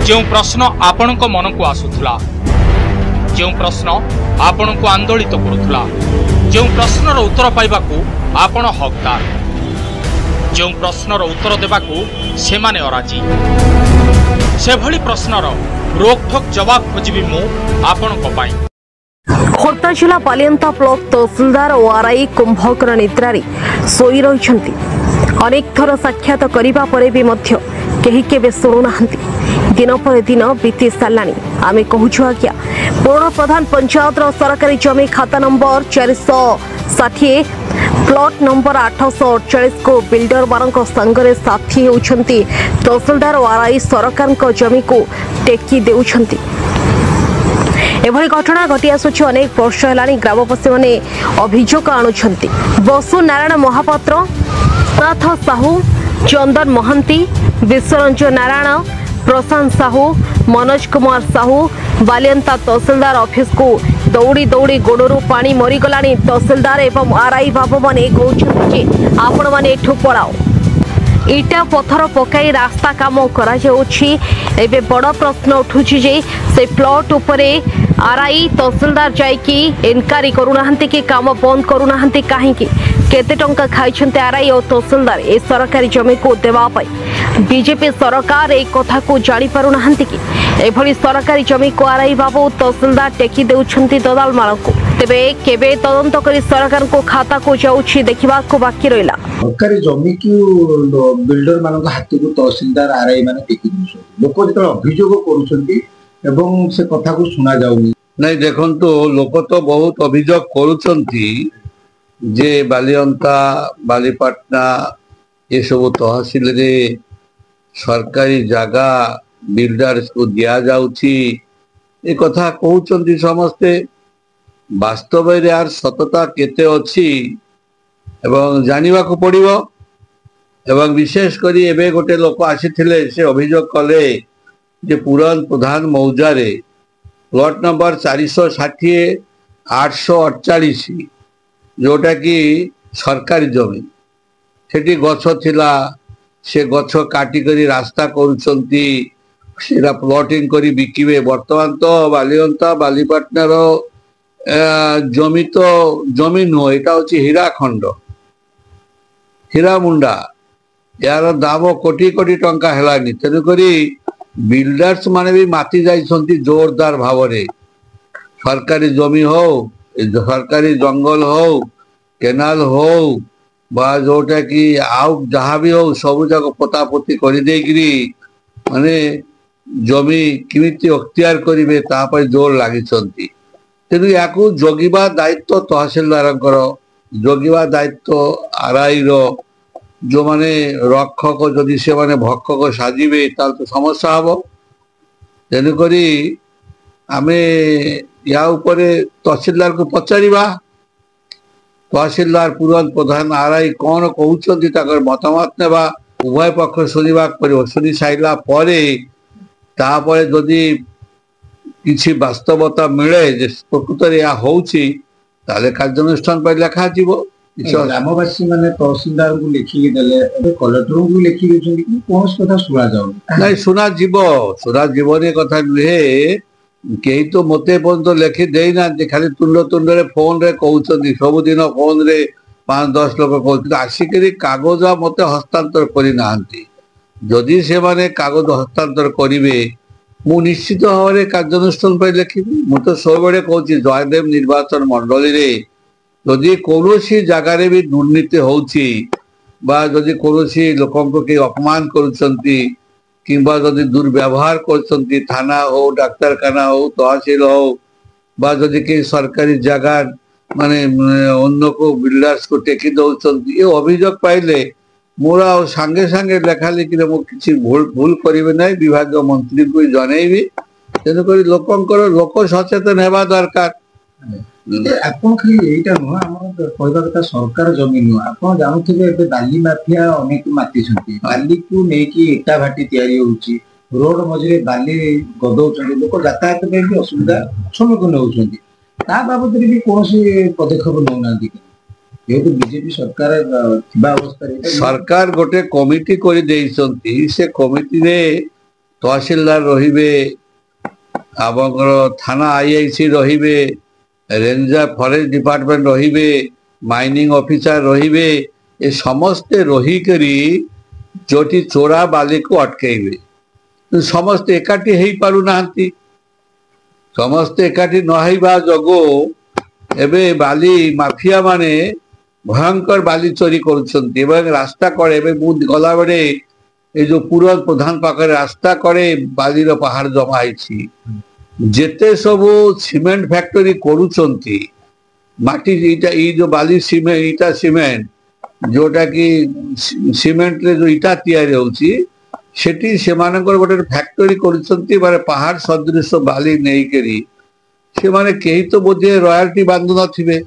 जो प्रश्न आपणक मन को आसुला, जो प्रश्न आपण को आंदोलित करुला, जो प्रश्नर उत्तर पाइबाकू आपण हकदार, जो प्रश्नर उत्तर देबाकू सेमाने अराजी, से भली प्रश्नर रोकठोक जवाब खोजबी मु आपणक पाई। खोर्धा जिला बालियंता ब्लॉक तहसीलदार और आरआई कुंभकर निद्रारी शोई रही। अनेक थर साक्षात करिबा परे भी मध्य केही केबे शुणुना। दिन पर दिन बीती साराणी। आम कहूँ आज्ञा पूर्ण प्रधान पंचायत सरकारी जमी खाता नंबर 460 प्लॉट नंबर 848 को बिल्डर मान संगे साथी होती तहसीलदार और आरआई सरकार जमी को टेकी देउछंती। एभली घटना घटी आसुछ अनेक वर्ष है। ग्रामवासी मैंने अभियोग आणुछंती। बसु नारायण महापात्र, नाथ साहू, चंदन महंती, विश्वरंजन नारायण, प्रशांत साहू, मनोज कुमार साहू बालियंता तहसीलदार ऑफिस को दौड़ी दौड़ी गोड़ू पानी मरीगला। तहसीलदार एवं आरआई बाबू मैंने कहते आपण मैंने एठू पलाओ। इटा पत्थर पकाई रास्ता काम करा एबे बड़ प्रश्न उठुछि जे से प्लॉट उपरे आरआई तहसीलदार जाइकी इनक्वारी करूनाहंती कि काम बंद करूनाहंती काहेकि केते टंका खाइछन्ते आरआई और तहसीलदार ए सरकारी जमी को देवा पाई। बीजेपी सरकार ए कथा को जानि पारुनाहंती कि एभली सरकारी जमी को आरआई बाबू तहसीलदार टेकी देउछन्ती दलाल मानकु। तेबे केबे तदंत करी सरकार को खाता को जाउछि देखिबा को बाकी रहिला। सरकारी जमी को बिल्डर मानक हाथ को तहसीलदार आरआई माने टेकी देउछन्ती। लोक जेतल अभियोग करूछन्ती एवं से कथा को सुना जाउनी। नहीं देखंतु लोक तो बहुत अभियोग करूछन्ती जे बालियंता बालीपाटना ये सब तहसील रे सरकारी जगह बिल्डर्स को दिया जाउछि ए कथा कहउछन्ती समस्ते। वास्तव रे यार सतता केते अछि एवं जानिबा को पड़िबो। एवं विशेष करी एबे गोटे लोक आसीथिले से अभियोग कले जे पुरान प्रधान मौजारे प्लॉट नंबर 460 848 जोटा कि सरकारी जमी सेठी गछ थिला से गछ काटी करी रास्ता करूछंती सेरा प्लॉटिंग करी बिकिबे। वर्तमान तो बालियंता बालीपाटनार जमी तो जमी नुह एटा होची हीराखंड हीरामुंडा यार दाम कोटी कोटी टंका हेलानी। तेणु करी बिल्डर्स माने भी माति जाइछंती जोरदार भाव रे। सरकारी जमी हो सरकारी जंगल हो केनाल हो बा जोटा कि आउ जहाँ भी हो सब जाक पोतापोती कर माने जमी किमिति अख्तियार करिवे ता पर जोर लागिछंती। तेणु याकू जगिबा दायित्व तहसीलदारंकर, जगिबा दायित्व आरआई रो। जो माने रक्षक जदि से माने भक्षक साजिबे ताल तो समस्या हबो। तेणु करी आमे या उपरे तहसीलदार को पचारिबा। तहसीलदार पुरान प्रधान आरआई कौन कहउछन्ती ताकर मतामत नेबा। उभय पक्ष सुनिबा पड़िबो। सुनि साइला परे तापरे जदि किछि वास्तवता मिले जे प्रकृत रे या होउछि ताले कार्यानुष्ठान पर लेखा जीवो। ग्रामवासी माने तहसीलदार को लिखिक देले कलेक्टर को लिखि देछन्ती कि कोन कथा सुना जाउ नहीं सुना जीवनी कथा नुहे कहीं तो मते पर्यंत लिखि देना खाली तुंड तुंड फोन रे कहउछन्ती सबुदिन फोन रे 5-10 लोक कहउछन्ती आसिकरी कागज मते हस्तांतर करि नाहंती। जदि से माने कागज हस्तांतर करिवे मु निश्चित भाव कार्यानुष्ठान पर लिखिबी। मु तो सबले कहूँ जयदेव निर्वाचन मंडली रे जदि कौनसी जगार भी दुर्नीति होउछि बा जदि कौनसी लोकंको के अपमान करुछन्ती किंबा जदि दुर्व्यवहार करछन्ती थाना हो डाक्तरखाना हो तहसील हो बा जदि के सरकारी जगह माने अन्य को बिल्डर्स को टेकी दउछन्ती ये अभियोग पाइले मोरा सांगे सांगे लेखा लिखि मु किछि भूल करिवे नै विभाग मंत्री को जनैबी। तेणु करी लोकंकर लोक सचेतन हेबा दरकार। आपन खाली एटा नुह हमर कहबा कथा सरकार जमी नुह आपन जानथिबे एबे बाली माफिया अनेक माति छथि। बाली को नेकी इटा भाटी तयारी होउची रोड मझरे बाली गदौछथि लोक यातायात पे भी असुविधा सम्मुखीन होउछथि। ता बाबत भी कोनसी पदक्षेप नउनांती जेहेतु बीजेपी सरकार थिबा अवस्था रे सरकार गोटे कमिटी करि देइछन्ती। से कमिटी रे तहसीलदार रहिबे आमर थाना आईआईसी रहिबे रेंजर फॉरेस्ट डिपार्टमेंट रहिबे माइनिंग ऑफिसर रहिबे ए समस्ते रही करी जोटी चोरा बाली को अटकेबे समस्ते एकाठी हेई पारु नांती समस्ते एकाठी न हेबा जगो एबे बाली माफिया माने भयंकर बाली चोरी करुछंती एवं रास्ता करे एबे मु गला बेले ए जो पूरा प्रधान पाखे रास्ता करे बाली रो पहाड़ जमा आइछि जेते सब सीमेंट फैक्टरी करुछंती माटी इटा ई जो बाली सीमेंट इटा सीमेंट जोटा कि सीमेंट रे जो इटा तैयारी होउछि सेठी सेमानकर गोटे फैक्टरी करुछंती माने पहाड़ सदृश बाली नेई करी से माने केही तो बोधे रॉयल्टी बांधु नथिबे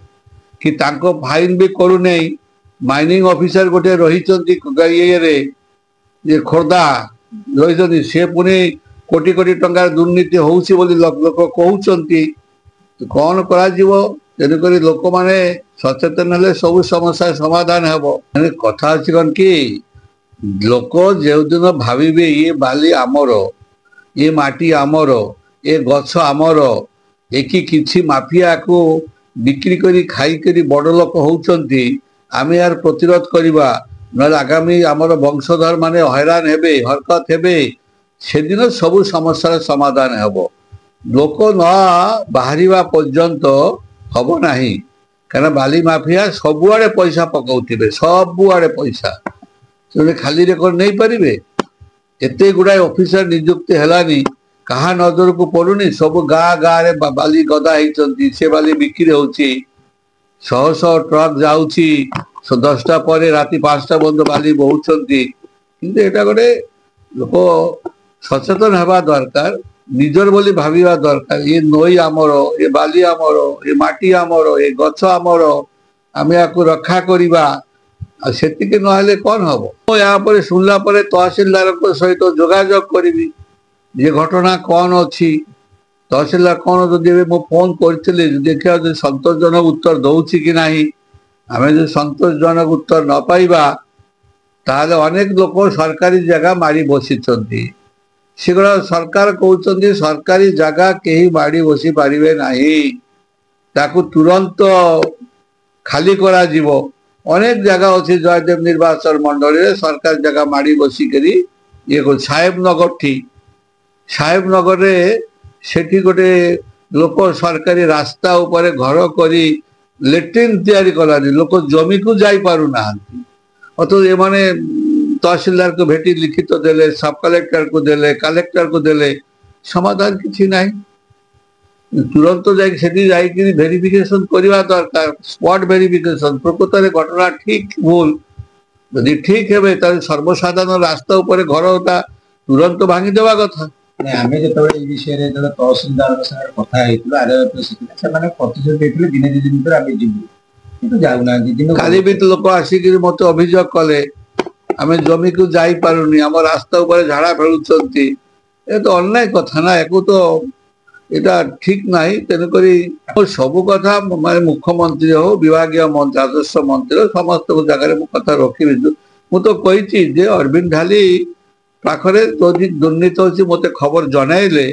कि तांको फाइन भी करू नै माइनिंग ऑफिसर गोटे रहिचंती ये रे जे खोर्दा रहिचंती से पुनी कोटी कोटी टंका दुर्नीति होउछि बोली लोक कहउचंती कोन करा जीवो तेन करी लोक माने सचेतन हेले सब समस्या समाधान हेबो कथा अछि कोन कि लोक जे दिन भाबिबे ये बाली आमर ये माटी आमर ये गछ आमर एकी किछि माफिया को बिक्री करी खाई करी बड़ लोक होउचंती आमे यार प्रतिरोध करिबा न आगामी आमर वंशधर माने हैरान हेबे हरकत हेबे सेदिन सब समस्या समाधान हेबो लोक न बाहरिबा पर्यंत हबो नाही कारण बाली माफिया सबुआड़े पैसा पकाउथिबे सबुआड़े पैसा से खाली रे कर नहीं पारिबे एते गुडाय ऑफिसर नियुक्त हेलानी कहा नजर को पड़ुनी सब गाँ गाँ रे बाली गदा होती से बाली बिक्री होची 100 ट्रक जाउची 10टा पर राति 5टा बंद बाली बहुचंती किंतु एटा गोटे लोक सचेतन हेबा दरकार निजर बोली भाविबा दरकार ये नई आमर ये बाली आमर ये माटी आमर ये गछ आमर आमे याकू रक्षा करिबा सेतिके नहेले कौन हम यहाँ पर शुणला तहसीलदार सहित जोगाजोग करी ये घटना कौन अच्छी तहसीलदार कौन जदि मो फोन करी देखा संतोषजनक उत्तर दौची कि ना आम जो संतोषजनक उत्तर न पाइबा ताहले अनेक लोक सरकारी जगह मारी बसी सेगुड़ा सरकार कहते सरकारी जगह कहीं माड़ी बसी पारे ना ताकू तुरंत खाली करा जीवो अनेक जगह अच्छी जयदेव निर्वाचन मंडल सरकार जगह माड़ी बसिकी ये साहेबनगर ठी साहेबनगर सेठी गोटे लोक सरकारी रास्ता उपर घर करी लेट्रिन तैयारी कलानी लोक जमी को जाई पारु नाहंती अतो ये माने तहसीलदार को भेटी लिखित देले सब कलेक्टर को देले कलेक्टर को देले समाधान किछि नाही तुरंत जाकि भेरिफिकेशन करवा दरकार स्पॉट भेरिफिकेशन प्रकृत में घटना ठीक भूल यदि ठीक है सर्वसाधारण रास्ता उपर घर तुरंत भांगी देवा कथा आम जो विषय तहसीलदार कथा प्रतिश्रुति दिने दि दिन आम जीवु जाऊना काली भी लोक आसिक मत अभियोग कले आम जमी को जाई पारुनी आम रास्ता उपर झाड़ा फेलुंट ये तो अन्याय कथा ना या तो এটা ঠিক নাই তেনকরি सबू कथा माने मुख्यमंत्री हो विभागीय मंत्री राजस्व मंत्री समस्त जगह कथा रखी मु तो कही जे अरविंद ढाली पाखरे दुर्नीति अच्छी मत खबर जनइले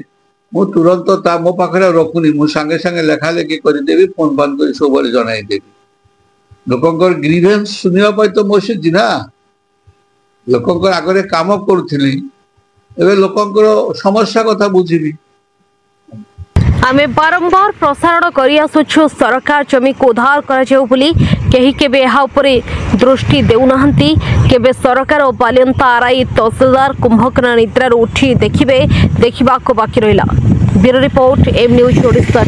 मु तुरंत मो पाखे रखुनी मु सांगे सांगे लेखा लेखी करदेवी फोन फान कर सब जनईदेवी लोकंर ग्रीवेंस शुणा तो मो सीधी ना लोकंर आगे काम करुली एवं लोकंर समस्या कथा बुझी आमे बारंबार प्रसारण करी आसुछु सरकार जमी को उद्धार करा जाऊ बोली केही केबे एहा उपरे दृष्टि देउनाहंती केबे सरकार और बालियंता आरआई तहसीलदार कुंभकर्ण निद्रार उठी देखिबे देखिबा को बाकी रहिला bureau report M news Odisha.